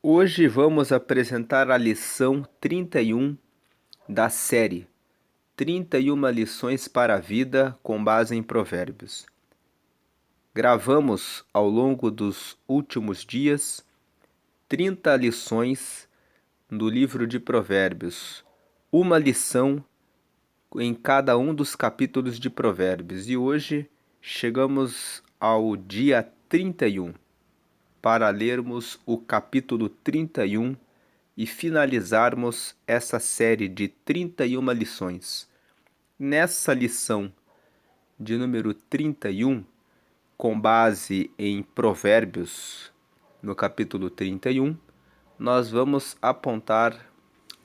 Hoje vamos apresentar a lição 31 da série 31 lições para a vida com base em Provérbios. Gravamos ao longo dos últimos dias 30 lições do livro de Provérbios, uma lição em cada um dos capítulos de Provérbios, e hoje chegamos ao dia 31 para lermos o capítulo 31 e finalizarmos essa série de 31 lições. Nessa lição de número 31, com base em Provérbios, no capítulo 31, nós vamos apontar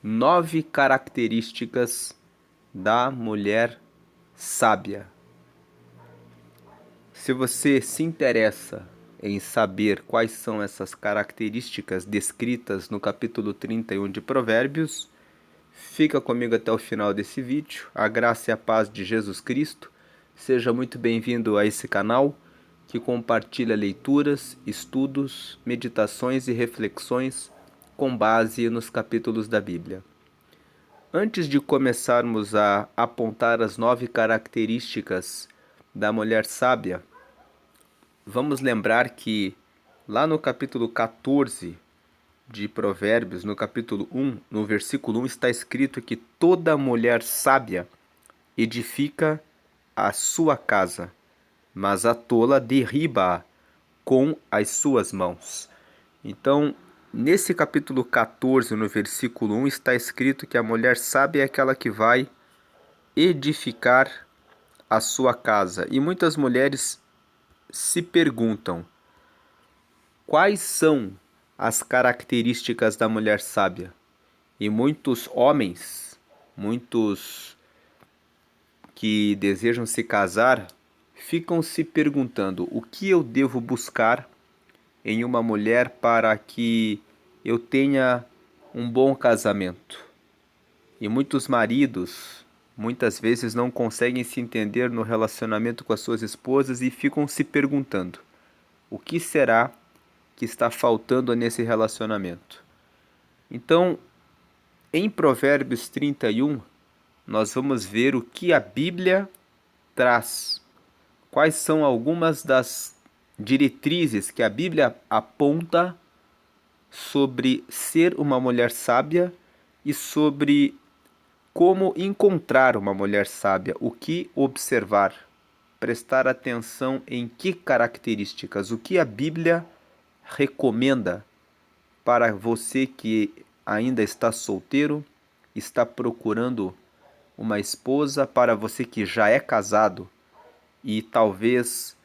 9 características da mulher sábia. Se você se interessa em saber quais são essas características descritas no capítulo 31 de Provérbios, fica comigo até o final desse vídeo. A graça e a paz de Jesus Cristo. Seja muito bem-vindo a esse canal que compartilha leituras, estudos, meditações e reflexões com base nos capítulos da Bíblia. Antes de começarmos a apontar as 9 características da mulher sábia, vamos lembrar que lá no capítulo 14 de Provérbios, no capítulo 1, no versículo 1, está escrito que toda mulher sábia edifica a sua casa, mas a tola derriba-a com as suas mãos. Então, nesse capítulo 14, no versículo 1, está escrito que a mulher sábia é aquela que vai edificar a sua casa. E muitas mulheres se perguntam: quais são as características da mulher sábia? E muitos homens, muitos que desejam se casar, ficam se perguntando: o que eu devo buscar em uma mulher para que eu tenha um bom casamento? E muitos maridos, muitas vezes, não conseguem se entender no relacionamento com as suas esposas e ficam se perguntando: o que será que está faltando nesse relacionamento? Então, em Provérbios 31, nós vamos ver o que a Bíblia traz. Quais são algumas das diretrizes que a Bíblia aponta sobre ser uma mulher sábia e sobre como encontrar uma mulher sábia, o que observar, prestar atenção em que características, o que a Bíblia recomenda para você que ainda está solteiro, está procurando uma esposa, para você que já é casado e talvez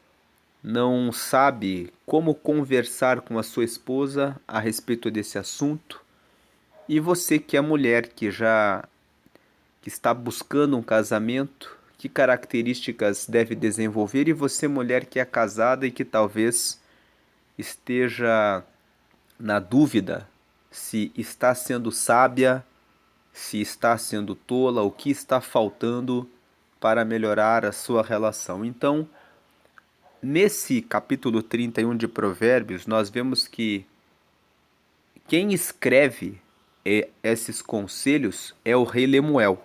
não sabe como conversar com a sua esposa a respeito desse assunto, e você que é mulher que está buscando um casamento, que características deve desenvolver, e você mulher que é casada e que talvez esteja na dúvida se está sendo sábia, se está sendo tola, o que está faltando para melhorar a sua relação. Então, nesse capítulo 31 de Provérbios, nós vemos que quem escreve esses conselhos é o rei Lemuel.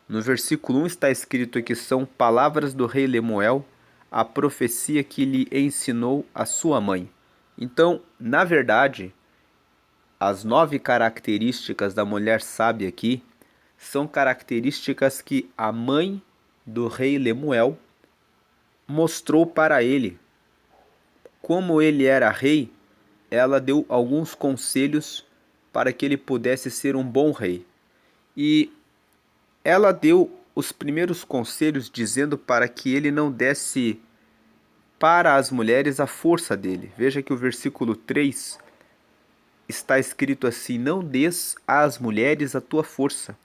No versículo 1 está escrito que são palavras do rei Lemuel, a profecia que lhe ensinou a sua mãe. Então, na verdade, as 9 características da mulher sábia aqui são características que a mãe do rei Lemuel mostrou para ele. Como ele era rei, ela deu alguns conselhos para que ele pudesse ser um bom rei. E ela deu os primeiros conselhos dizendo para que ele não desse para as mulheres a força dele. Veja que o versículo 3 está escrito assim: não des às mulheres a tua força,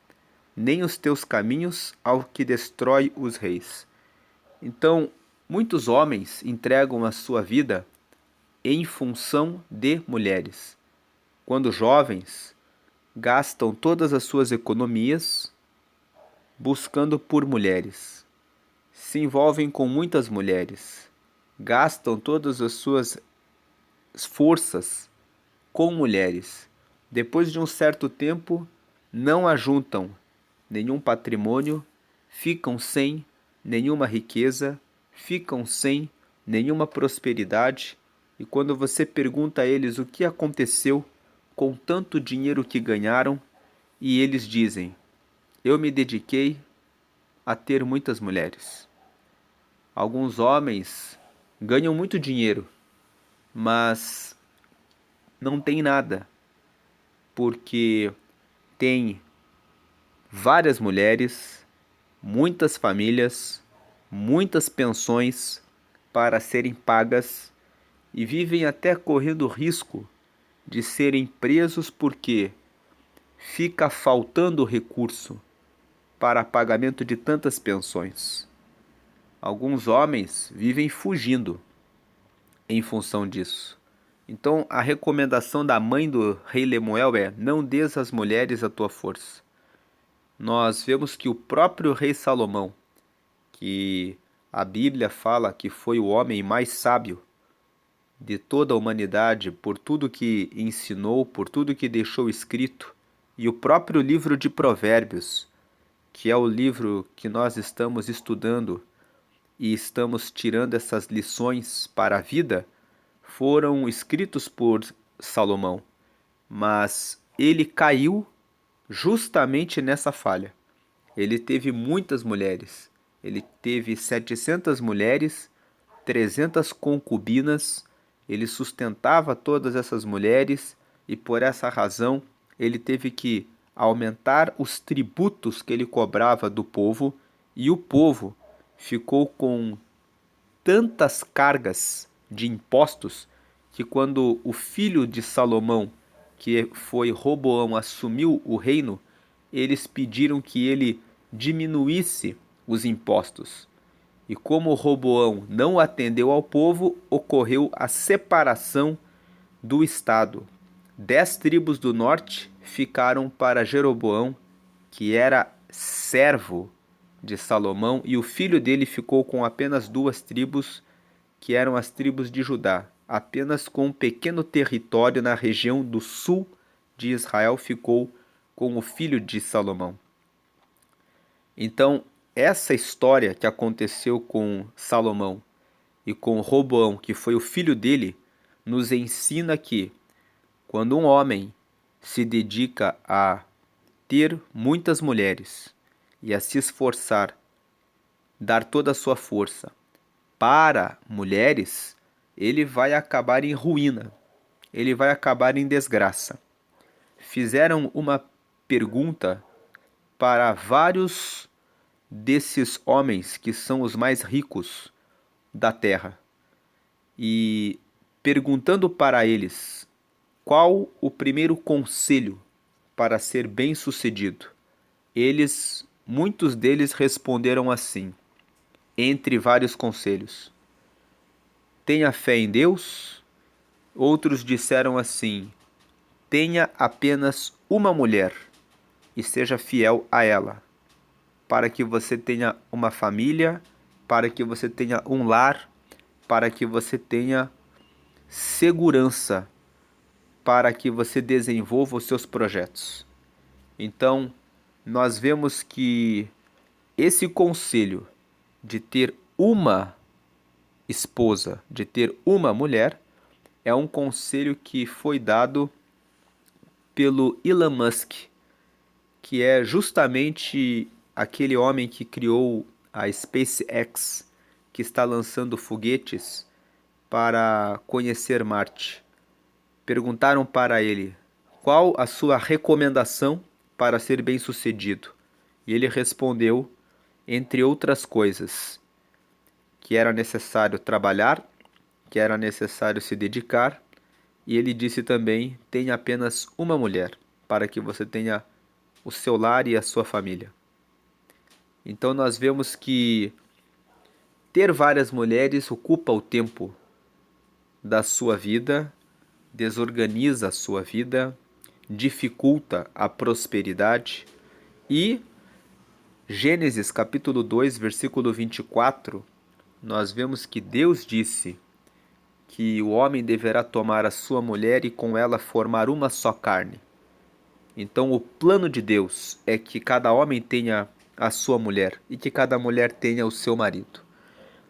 nem os teus caminhos ao que destrói os reis. Então, muitos homens entregam a sua vida em função de mulheres. Quando jovens, gastam todas as suas economias buscando por mulheres. Se envolvem com muitas mulheres. Gastam todas as suas forças com mulheres. Depois de um certo tempo, não ajuntam nenhum patrimônio, ficam sem nenhuma riqueza, ficam sem nenhuma prosperidade. E quando você pergunta a eles o que aconteceu com tanto dinheiro que ganharam, e eles dizem: eu me dediquei a ter muitas mulheres. Alguns homens ganham muito dinheiro, mas não tem nada, porque tem várias mulheres, muitas famílias, muitas pensões para serem pagas e vivem até correndo risco de serem presos porque fica faltando recurso para pagamento de tantas pensões. Alguns homens vivem fugindo em função disso. Então, a recomendação da mãe do rei Lemuel é: não des às mulheres a tua força. Nós vemos que o próprio rei Salomão, que a Bíblia fala que foi o homem mais sábio de toda a humanidade, por tudo que ensinou, por tudo que deixou escrito, e o próprio livro de Provérbios, que é o livro que nós estamos estudando e estamos tirando essas lições para a vida, foram escritos por Salomão, mas ele caiu justamente nessa falha. Ele teve muitas mulheres, ele teve 700 mulheres, 300 concubinas, ele sustentava todas essas mulheres e por essa razão ele teve que aumentar os tributos que ele cobrava do povo e o povo ficou com tantas cargas de impostos que quando o filho de Salomão, que foi Roboão, assumiu o reino, eles pediram que ele diminuísse os impostos. E como Roboão não atendeu ao povo, ocorreu a separação do estado. 10 tribos do norte ficaram para Jeroboão, que era servo de Salomão, e o filho dele ficou com apenas 2 tribos, que eram as tribos de Judá. Apenas com um pequeno território na região do sul de Israel ficou com o filho de Salomão. Então, essa história que aconteceu com Salomão e com Roboão, que foi o filho dele, nos ensina que quando um homem se dedica a ter muitas mulheres e a se esforçar, dar toda a sua força para mulheres, ele vai acabar em ruína, ele vai acabar em desgraça. Fizeram uma pergunta para vários desses homens que são os mais ricos da terra e perguntando para eles qual o primeiro conselho para ser bem-sucedido. Muitos deles responderam assim, entre vários conselhos: tenha fé em Deus. Outros disseram assim: tenha apenas uma mulher e seja fiel a ela, para que você tenha uma família, para que você tenha um lar, para que você tenha segurança, para que você desenvolva os seus projetos. Então, nós vemos que esse conselho de ter uma esposa, de ter uma mulher, é um conselho que foi dado pelo Elon Musk, que é justamente aquele homem que criou a SpaceX, que está lançando foguetes para conhecer Marte. Perguntaram para ele qual a sua recomendação para ser bem-sucedido. E ele respondeu, entre outras coisas, que era necessário trabalhar, que era necessário se dedicar, e ele disse também: tenha apenas uma mulher, para que você tenha o seu lar e a sua família. Então nós vemos que ter várias mulheres ocupa o tempo da sua vida, desorganiza a sua vida, dificulta a prosperidade. E Gênesis capítulo 2, versículo 24, nós vemos que Deus disse que o homem deverá tomar a sua mulher e com ela formar uma só carne. Então, o plano de Deus é que cada homem tenha a sua mulher e que cada mulher tenha o seu marido.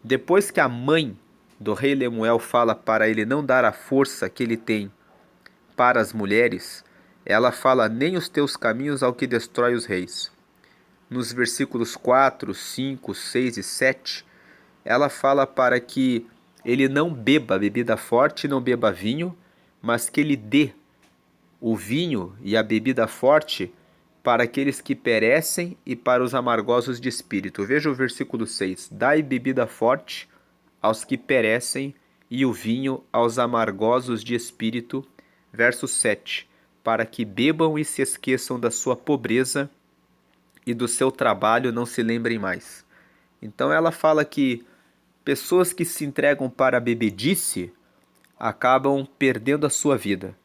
Depois que a mãe do rei Lemuel fala para ele não dar a força que ele tem para as mulheres, ela fala: nem os teus caminhos ao que destrói os reis. Nos versículos 4, 5, 6 e 7, ela fala para que ele não beba bebida forte, não beba vinho, mas que ele dê o vinho e a bebida forte para aqueles que perecem e para os amargosos de espírito. Veja o versículo 6. Dai bebida forte aos que perecem e o vinho aos amargosos de espírito. Verso 7. Para que bebam e se esqueçam da sua pobreza e do seu trabalho não se lembrem mais. Então ela fala que pessoas que se entregam para a bebedice acabam perdendo a sua vida.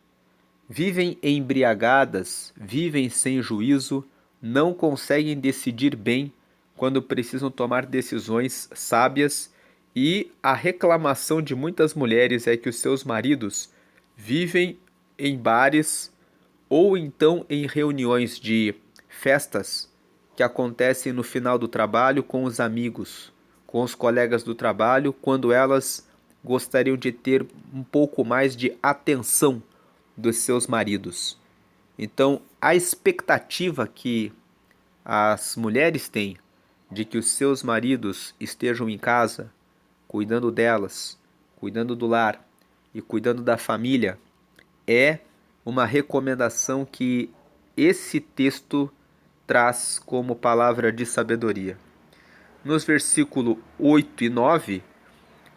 Vivem embriagadas, vivem sem juízo, não conseguem decidir bem quando precisam tomar decisões sábias, e a reclamação de muitas mulheres é que os seus maridos vivem em bares ou então em reuniões de festas que acontecem no final do trabalho com os amigos, com os colegas do trabalho, quando elas gostariam de ter um pouco mais de atenção dos seus maridos. Então, a expectativa que as mulheres têm de que os seus maridos estejam em casa, cuidando delas, cuidando do lar e cuidando da família, é uma recomendação que esse texto traz como palavra de sabedoria. Nos versículos 8 e 9,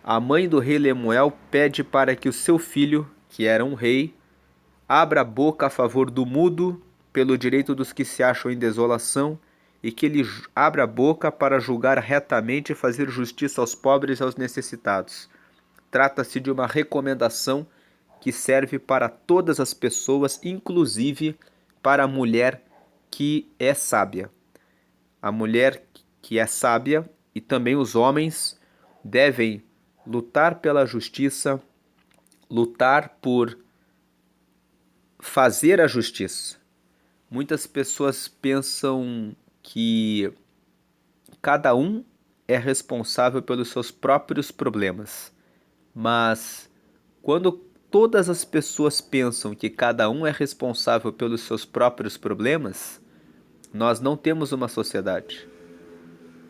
a mãe do rei Lemuel pede para que o seu filho, que era um rei, abra a boca a favor do mudo, pelo direito dos que se acham em desolação, e que ele abra a boca para julgar retamente e fazer justiça aos pobres e aos necessitados. Trata-se de uma recomendação que serve para todas as pessoas, inclusive para a mulher que é sábia. A mulher que é sábia e também os homens devem lutar pela justiça, lutar por fazer a justiça. Muitas pessoas pensam que cada um é responsável pelos seus próprios problemas, mas quando todas as pessoas pensam que cada um é responsável pelos seus próprios problemas, nós não temos uma sociedade.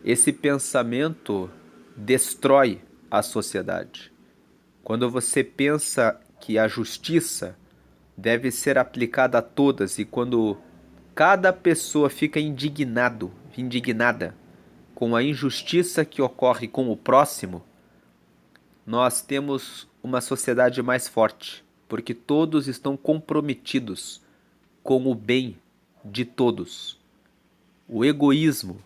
Esse pensamento destrói a sociedade. Quando você pensa que a justiça deve ser aplicada a todas e quando cada pessoa fica indignada com a injustiça que ocorre com o próximo, nós temos uma sociedade mais forte, porque todos estão comprometidos com o bem de todos. O egoísmo,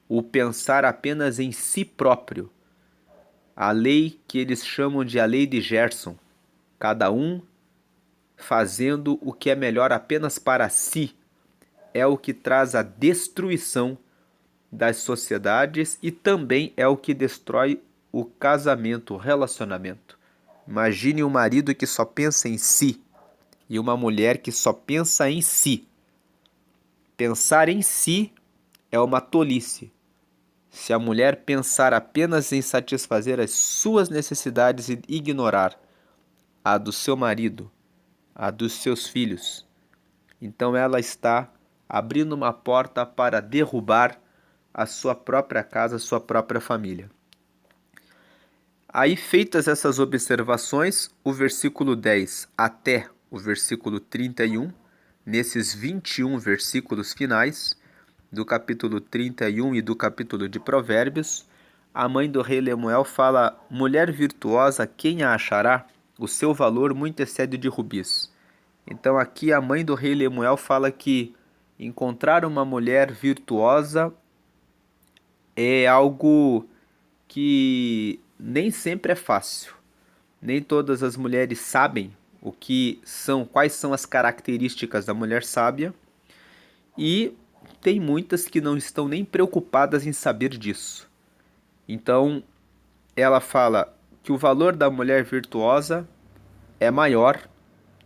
o pensar apenas em si próprio, a lei que eles chamam de a lei de Gerson, cada um fazendo o que é melhor apenas para si, é o que traz a destruição das sociedades e também é o que destrói o casamento, o relacionamento. Imagine um marido que só pensa em si e uma mulher que só pensa em si. Pensar em si é uma tolice. Se a mulher pensar apenas em satisfazer as suas necessidades e ignorar a do seu marido, a dos seus filhos, então ela está abrindo uma porta para derrubar a sua própria casa, a sua própria família. Aí, feitas essas observações, o versículo 10 até o versículo 31, nesses 21 versículos finais do capítulo 31 e do capítulo de Provérbios, a mãe do rei Lemuel fala: mulher virtuosa, quem a achará? O seu valor muito excede de rubis. Então aqui a mãe do rei Lemuel fala que encontrar uma mulher virtuosa é algo que nem sempre é fácil. Nem todas as mulheres sabem quais são as características da mulher sábia, e tem muitas que não estão nem preocupadas em saber disso. Então ela fala que o valor da mulher virtuosa é maior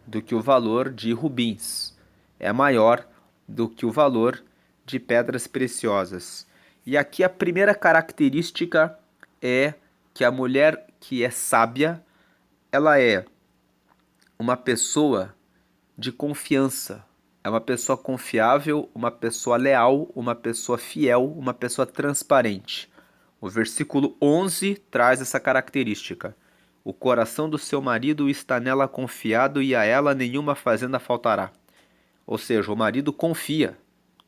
do que o valor de rubins, é maior do que o valor de pedras preciosas. E aqui a primeira característica é que a mulher que é sábia, ela é uma pessoa de confiança, é uma pessoa confiável, uma pessoa leal, uma pessoa fiel, uma pessoa transparente. O versículo 11 traz essa característica. O coração do seu marido está nela confiado e a ela nenhuma fazenda faltará. Ou seja, o marido confia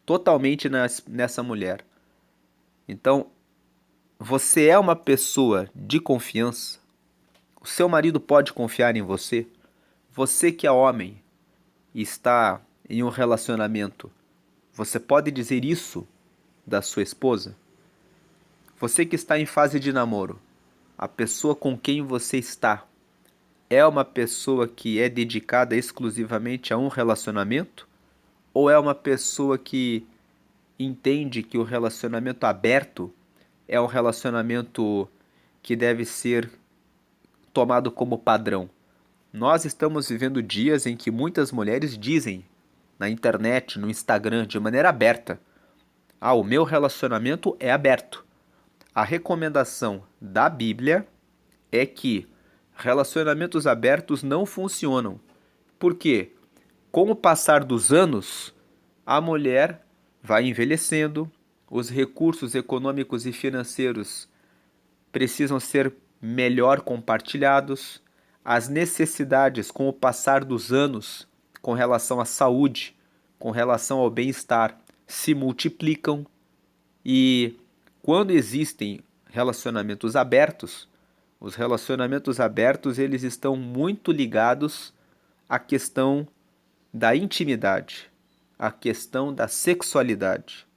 totalmente nessa mulher. Então, você é uma pessoa de confiança? O seu marido pode confiar em você? Você que é homem e está em um relacionamento, você pode dizer isso da sua esposa? Você que está em fase de namoro, a pessoa com quem você está é uma pessoa que é dedicada exclusivamente a um relacionamento? Ou é uma pessoa que entende que o relacionamento aberto é um relacionamento que deve ser tomado como padrão? Nós estamos vivendo dias em que muitas mulheres dizem na internet, no Instagram, de maneira aberta: ah, o meu relacionamento é aberto. A recomendação da Bíblia é que relacionamentos abertos não funcionam. Por quê? Com o passar dos anos, a mulher vai envelhecendo, os recursos econômicos e financeiros precisam ser melhor compartilhados, as necessidades com o passar dos anos com relação à saúde, com relação ao bem-estar, se multiplicam e quando existem relacionamentos abertos, os relacionamentos abertos eles estão muito ligados à questão da intimidade, à questão da sexualidade.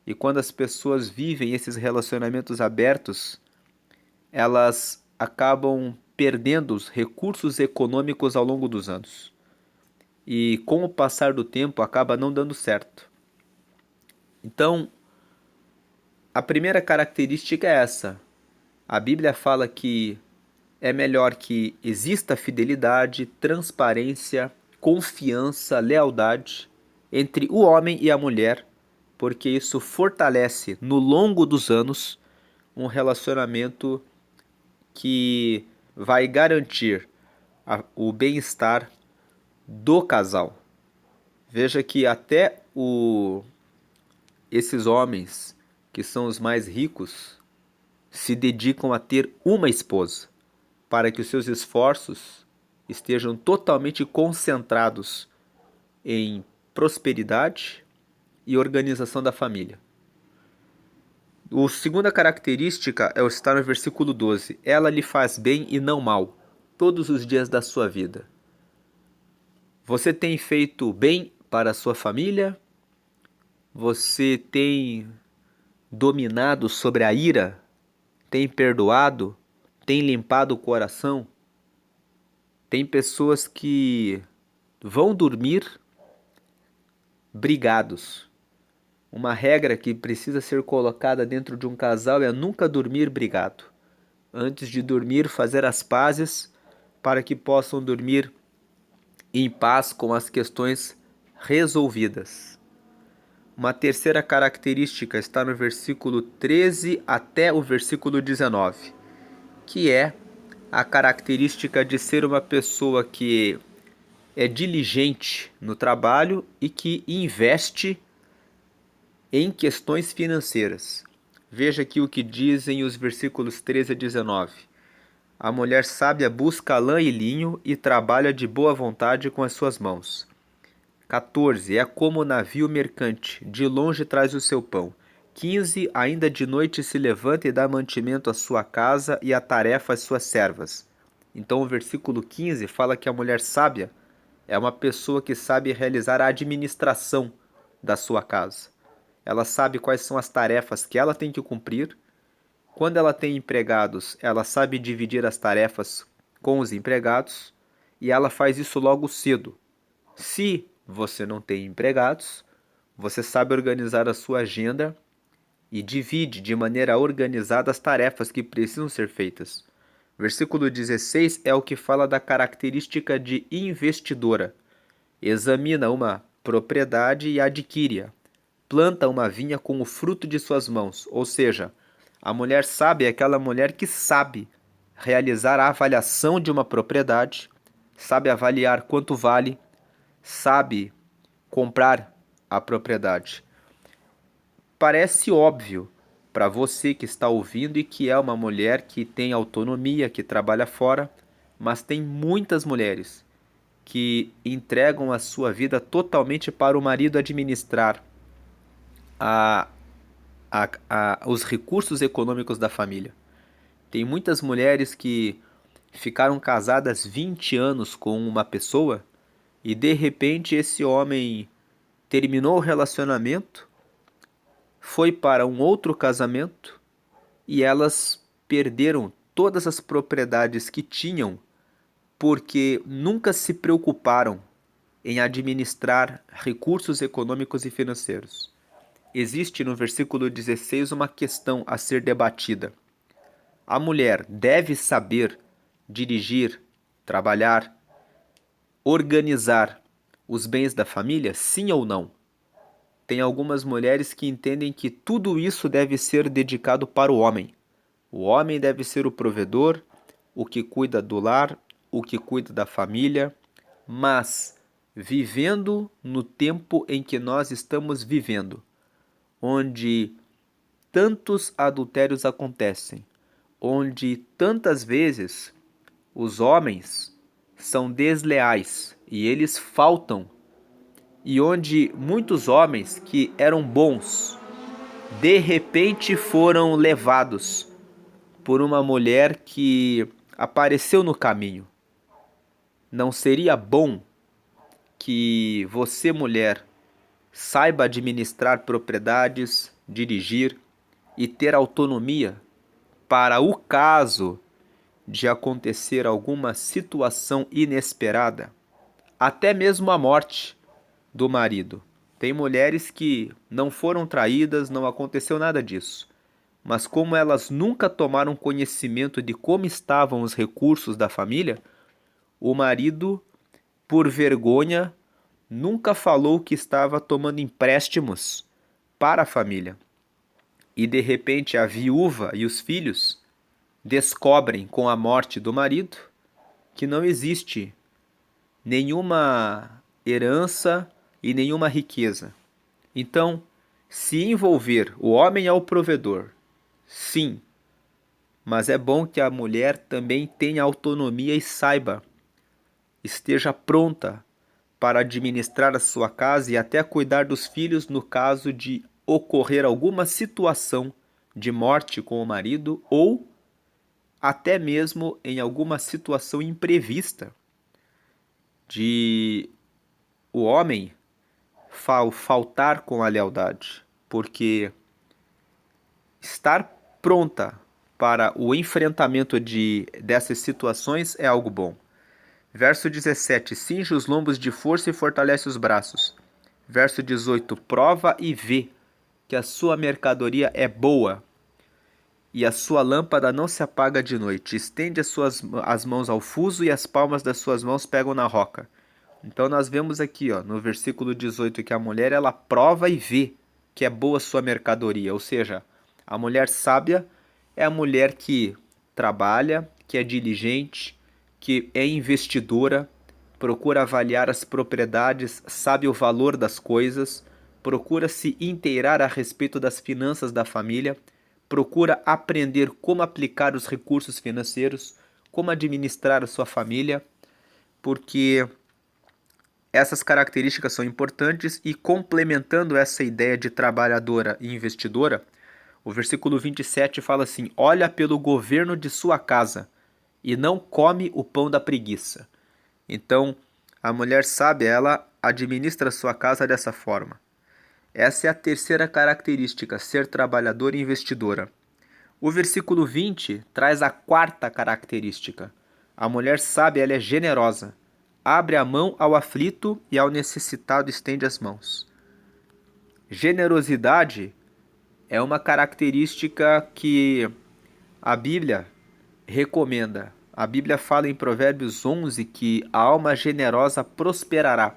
E quando as pessoas vivem esses relacionamentos abertos, elas acabam perdendo os recursos econômicos ao longo dos anos. E com o passar do tempo acaba não dando certo. Então, a primeira característica é essa. A Bíblia fala que é melhor que exista fidelidade, transparência, confiança, lealdade entre o homem e a mulher, porque isso fortalece no longo dos anos um relacionamento que vai garantir o bem-estar do casal. Veja que até esses homens que são os mais ricos se dedicam a ter uma esposa, para que os seus esforços estejam totalmente concentrados em prosperidade e organização da família. A segunda característica é o estar no versículo 12. Ela lhe faz bem e não mal, todos os dias da sua vida. Você tem feito bem para a sua família? Você tem dominado sobre a ira? Tem perdoado? Tem limpado o coração? Tem pessoas que vão dormir brigados. Uma regra que precisa ser colocada dentro de um casal é nunca dormir brigado. Antes de dormir, fazer as pazes para que possam dormir em paz com as questões resolvidas. Uma terceira característica está no versículo 13 até o versículo 19, que é a característica de ser uma pessoa que é diligente no trabalho e que investe em questões financeiras. Veja aqui o que dizem os versículos 13 a 19. A mulher sábia busca lã e linho e trabalha de boa vontade com as suas mãos. 14. É como o navio mercante, de longe traz o seu pão. 15. Ainda de noite se levanta e dá mantimento à sua casa e a tarefa às suas servas. Então o versículo 15 fala que a mulher sábia é uma pessoa que sabe realizar a administração da sua casa. Ela sabe quais são as tarefas que ela tem que cumprir. Quando ela tem empregados, ela sabe dividir as tarefas com os empregados e ela faz isso logo cedo. Se você não tem empregados, você sabe organizar a sua agenda e divide de maneira organizada as tarefas que precisam ser feitas. Versículo 16 é o que fala da característica de investidora. Examina uma propriedade e adquire-a. Planta uma vinha com o fruto de suas mãos. Ou seja, a mulher sábia é aquela mulher que sabe realizar a avaliação de uma propriedade, sabe avaliar quanto vale, sabe comprar a propriedade. Parece óbvio para você que está ouvindo e que é uma mulher que tem autonomia, que trabalha fora, mas tem muitas mulheres que entregam a sua vida totalmente para o marido administrar a, os recursos econômicos da família. Tem muitas mulheres que ficaram casadas 20 anos com uma pessoa e de repente esse homem terminou o relacionamento, foi para um outro casamento e elas perderam todas as propriedades que tinham porque nunca se preocuparam em administrar recursos econômicos e financeiros. Existe no versículo 16 uma questão a ser debatida. A mulher deve saber dirigir, trabalhar, organizar os bens da família, sim ou não? Tem algumas mulheres que entendem que tudo isso deve ser dedicado para o homem. O homem deve ser o provedor, o que cuida do lar, o que cuida da família, mas vivendo no tempo em que nós estamos vivendo, onde tantos adultérios acontecem, onde tantas vezes os homens são desleais e eles faltam, e onde muitos homens que eram bons de repente foram levados por uma mulher que apareceu no caminho. Não seria bom que você, mulher, saiba administrar propriedades, dirigir e ter autonomia para o caso de acontecer alguma situação inesperada, até mesmo a morte do marido? Tem mulheres que não foram traídas, não aconteceu nada disso. Mas como elas nunca tomaram conhecimento de como estavam os recursos da família, o marido, por vergonha, nunca falou que estava tomando empréstimos para a família. E de repente a viúva e os filhos descobrem com a morte do marido que não existe nenhuma herança e nenhuma riqueza. Então, se envolver, o homem é o provedor, sim, mas é bom que a mulher também tenha autonomia e saiba, esteja pronta para administrar a sua casa e até cuidar dos filhos no caso de ocorrer alguma situação de morte com o marido ou até mesmo em alguma situação imprevista de o homem faltar com a lealdade, porque estar pronta para o enfrentamento dessas situações é algo bom. Verso 17, cinge os lombos de força e fortalece os braços. Verso 18, prova e vê que a sua mercadoria é boa e a sua lâmpada não se apaga de noite. Estende as mãos ao fuso e as palmas das suas mãos pegam na roca. Então nós vemos aqui, no versículo 18, que a mulher ela prova e vê que é boa a sua mercadoria. Ou seja, a mulher sábia é a mulher que trabalha, que é diligente, que é investidora, procura avaliar as propriedades, sabe o valor das coisas, procura se inteirar a respeito das finanças da família, procura aprender como aplicar os recursos financeiros, como administrar a sua família, porque essas características são importantes e complementando essa ideia de trabalhadora e investidora, o versículo 27 fala assim: olha pelo governo de sua casa e não come o pão da preguiça. Então, a mulher sábia, ela administra sua casa dessa forma. Essa é a terceira característica, ser trabalhadora e investidora. O versículo 20 traz a quarta característica. A mulher sábia, ela é generosa. Abre a mão ao aflito e ao necessitado estende as mãos. Generosidade é uma característica que a Bíblia recomenda. A Bíblia fala em Provérbios 11 que a alma generosa prosperará.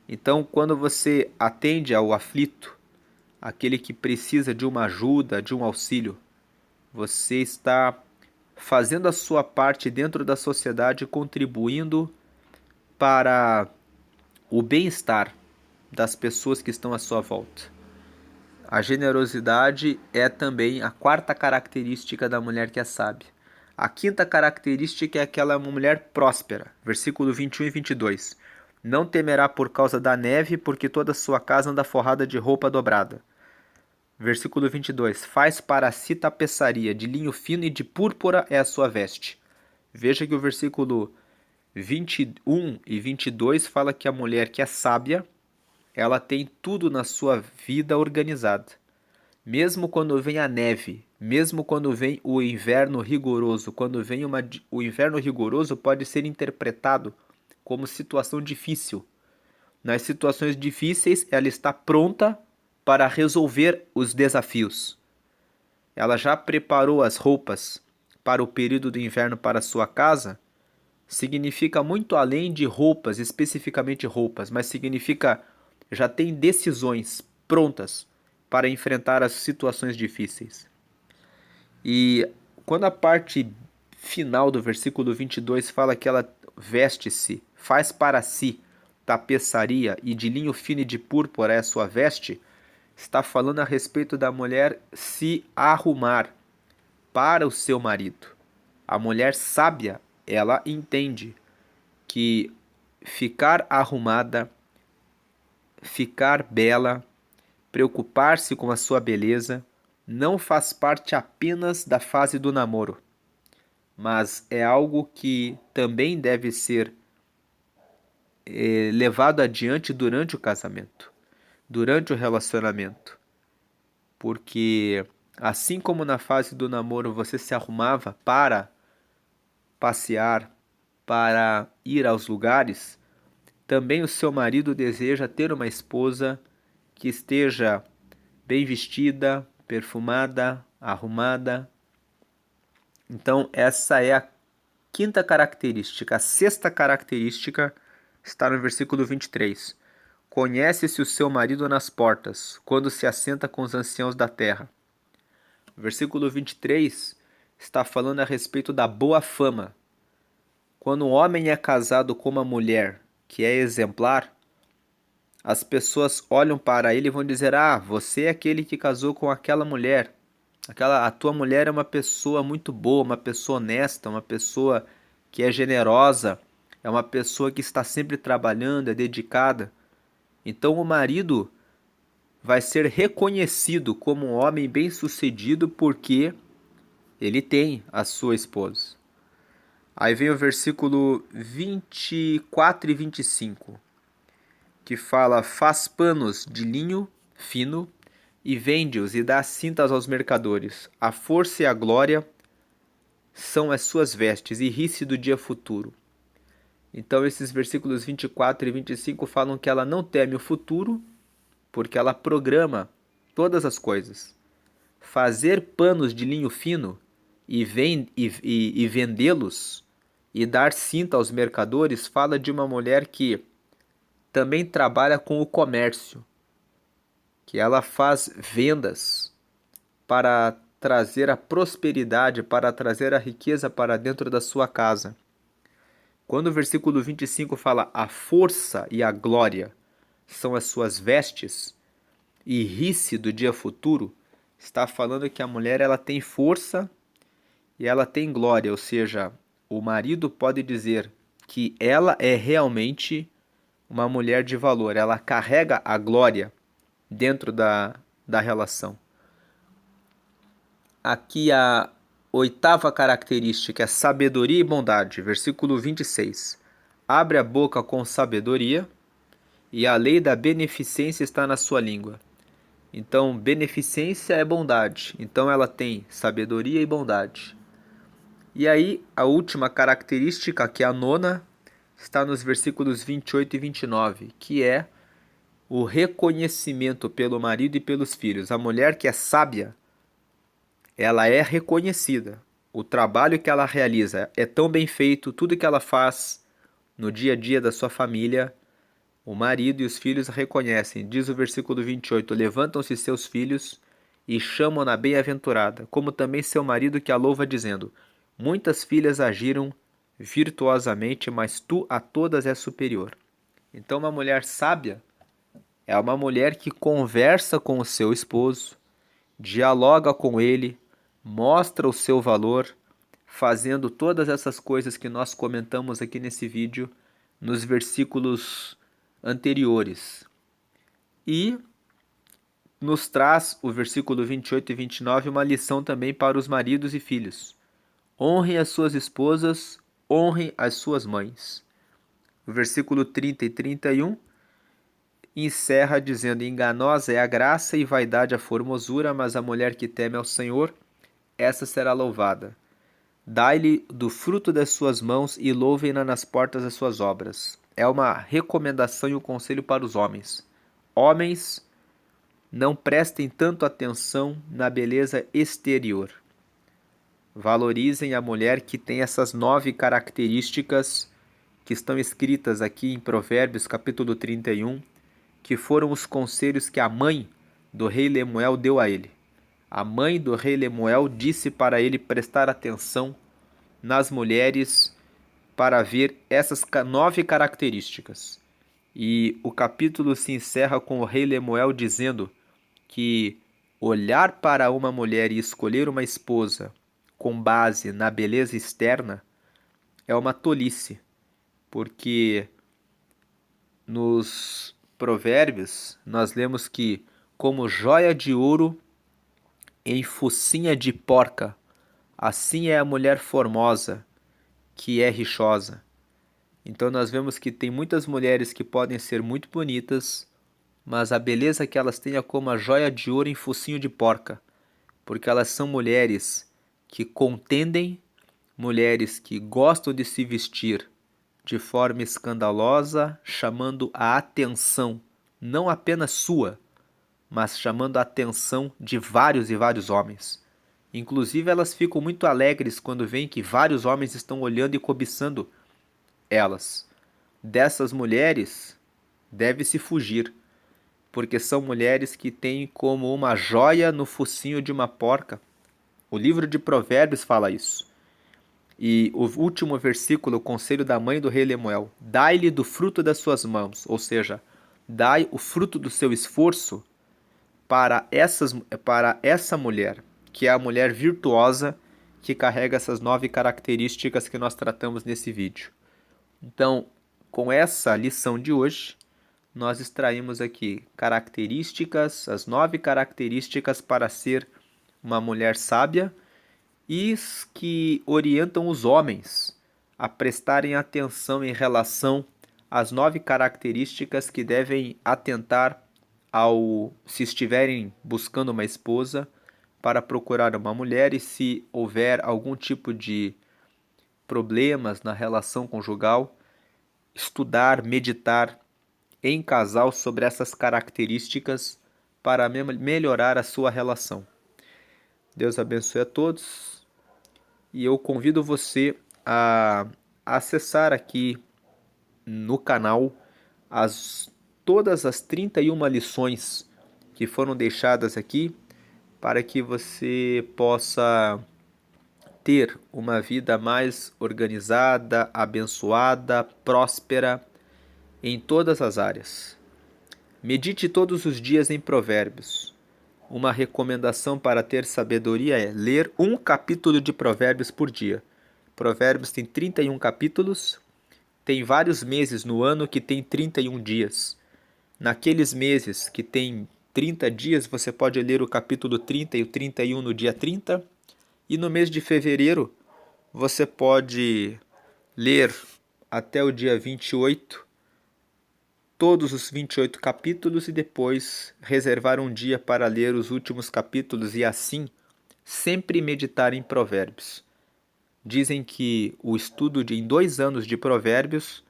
Então, quando você atende ao aflito, aquele que precisa de uma ajuda, de um auxílio, você está fazendo a sua parte dentro da sociedade, contribuindo para o bem-estar das pessoas que estão à sua volta. A generosidade é também a quarta característica da mulher que é sábia. A quinta característica é aquela mulher próspera. Versículo 21 e 22. Não temerá por causa da neve, porque toda a sua casa anda forrada de roupa dobrada. Versículo 22. Faz para si tapeçaria, de linho fino e de púrpura é a sua veste. Veja que o versículo 21 e 22 fala que a mulher que é sábia, ela tem tudo na sua vida organizado. Mesmo quando vem a neve, mesmo quando vem o inverno rigoroso, quando vem o inverno rigoroso pode ser interpretado como situação difícil. Nas situações difíceis, ela está pronta para resolver os desafios. Ela já preparou as roupas para o período do inverno para sua casa. Significa muito além de roupas, especificamente roupas, mas significa já tem decisões prontas para enfrentar as situações difíceis. E quando a parte final do versículo 22 fala que ela veste-se, faz para si tapeçaria e de linho fino e de púrpura é a sua veste, está falando a respeito da mulher se arrumar para o seu marido. A mulher sábia, ela entende que ficar arrumada, ficar bela, preocupar-se com a sua beleza, não faz parte apenas da fase do namoro, mas é algo que também deve ser levado adiante durante o casamento, durante o relacionamento. Porque assim como na fase do namoro você se arrumava para passear, para ir aos lugares, também o seu marido deseja ter uma esposa que esteja bem vestida, perfumada, arrumada. Então, essa é a quinta característica. A sexta característica está no versículo 23. Conhece-se o seu marido nas portas, quando se assenta com os anciãos da terra. O versículo 23 está falando a respeito da boa fama. Quando um homem é casado com uma mulher que é exemplar, as pessoas olham para ele e vão dizer: ah, você é aquele que casou com aquela mulher. A tua mulher é uma pessoa muito boa, uma pessoa honesta, uma pessoa que é generosa, é uma pessoa que está sempre trabalhando, é dedicada. Então o marido vai ser reconhecido como um homem bem-sucedido porque ele tem a sua esposa. Aí vem o versículo 24 e 25, que fala: faz panos de linho fino e vende-os e dá cintas aos mercadores. A força e a glória são as suas vestes, e ri-se do dia futuro. Então esses versículos 24 e 25 falam que ela não teme o futuro, porque ela programa todas as coisas. Fazer panos de linho fino e vendê-los e dar cinta aos mercadores fala de uma mulher que também trabalha com o comércio, que ela faz vendas para trazer a prosperidade, para trazer a riqueza para dentro da sua casa. Quando o versículo 25 fala a força e a glória são as suas vestes e ri-se do dia futuro, está falando que a mulher ela tem força e ela tem glória, ou seja, o marido pode dizer que ela é realmente uma mulher de valor, ela carrega a glória dentro da relação. Aqui a oitava característica é sabedoria e bondade, versículo 26. Abre a boca com sabedoria e a lei da beneficência está na sua língua. Então, beneficência é bondade, então ela tem sabedoria e bondade. E aí, a última característica, que é a nona, está nos versículos 28 e 29, que é o reconhecimento pelo marido e pelos filhos. A mulher que é sábia, ela é reconhecida. o trabalho que ela realiza é tão bem feito, tudo que ela faz no dia a dia da sua família, o marido e os filhos reconhecem. Diz o versículo 28, levantam-se seus filhos e chamam-na bem-aventurada, como também seu marido que a louva, dizendo, muitas filhas agiram virtuosamente, mas tu a todas és superior. Então uma mulher sábia é uma mulher que conversa com o seu esposo, dialoga com ele, mostra o seu valor, fazendo todas essas coisas que nós comentamos aqui nesse vídeo, nos versículos anteriores. E nos traz o versículo 28 e 29 uma lição também para os maridos e filhos. Honrem as suas esposas, honrem as suas mães. O versículo 30 e 31 encerra dizendo, enganosa é a graça e vaidade a formosura, mas a mulher que teme ao Senhor, essa será louvada. Dai-lhe do fruto das suas mãos e louvem-na nas portas das suas obras. É uma recomendação e um conselho para os homens. Homens, não prestem tanto atenção na beleza exterior. Valorizem a mulher que tem essas 9 características que estão escritas aqui em Provérbios capítulo 31, que foram os conselhos que a mãe do rei Lemuel deu a ele. A mãe do rei Lemuel disse para ele prestar atenção nas mulheres para ver essas 9 características. E o capítulo se encerra com o rei Lemuel dizendo que olhar para uma mulher e escolher uma esposa com base na beleza externa é uma tolice, porque nos Provérbios nós lemos que como joia de ouro em focinha de porca, assim é a mulher formosa, que é rixosa. Então nós vemos que tem muitas mulheres que podem ser muito bonitas, mas a beleza que elas têm é como a joia de ouro em focinho de porca, porque elas são mulheres que contendem, mulheres que gostam de se vestir de forma escandalosa, chamando a atenção, não apenas sua, mas chamando a atenção de vários e vários homens. Inclusive elas ficam muito alegres quando veem que vários homens estão olhando e cobiçando elas. Dessas mulheres deve-se fugir, porque são mulheres que têm como uma joia no focinho de uma porca. O livro de Provérbios fala isso. E o último versículo, o conselho da mãe do rei Lemuel, dai-lhe do fruto das suas mãos, ou seja, dai o fruto do seu esforço para essa mulher, que é a mulher virtuosa que carrega essas 9 características que nós tratamos nesse vídeo. Então, com essa lição de hoje, nós extraímos aqui características, as 9 características para ser uma mulher sábia e que orientam os homens a prestarem atenção em relação às 9 características que devem atentar se estiverem buscando uma esposa, para procurar uma mulher e se houver algum tipo de problemas na relação conjugal, estudar, meditar em casal sobre essas características para melhorar a sua relação. Deus abençoe a todos e eu convido você a acessar aqui no canal todas as 31 lições que foram deixadas aqui para que você possa ter uma vida mais organizada, abençoada, próspera em todas as áreas. Medite todos os dias em Provérbios. Uma recomendação para ter sabedoria é ler um capítulo de Provérbios por dia. Provérbios tem 31 capítulos, tem vários meses no ano que tem 31 dias. Naqueles meses que tem 30 dias, você pode ler o capítulo 30 e o 31 no dia 30. E no mês de fevereiro, você pode ler até o dia 28, todos os 28 capítulos e depois reservar um dia para ler os últimos capítulos e assim sempre meditar em Provérbios. Dizem que o estudo em 2 anos de Provérbios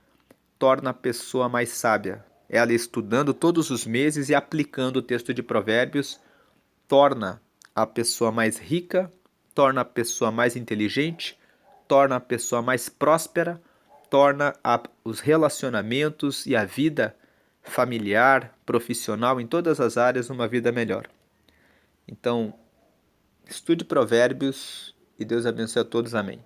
torna a pessoa mais sábia. Ela estudando todos os meses e aplicando o texto de Provérbios torna a pessoa mais rica, torna a pessoa mais inteligente, torna a pessoa mais próspera, torna os relacionamentos e a vida familiar, profissional, em todas as áreas, uma vida melhor. Então, estude Provérbios e Deus abençoe a todos. Amém.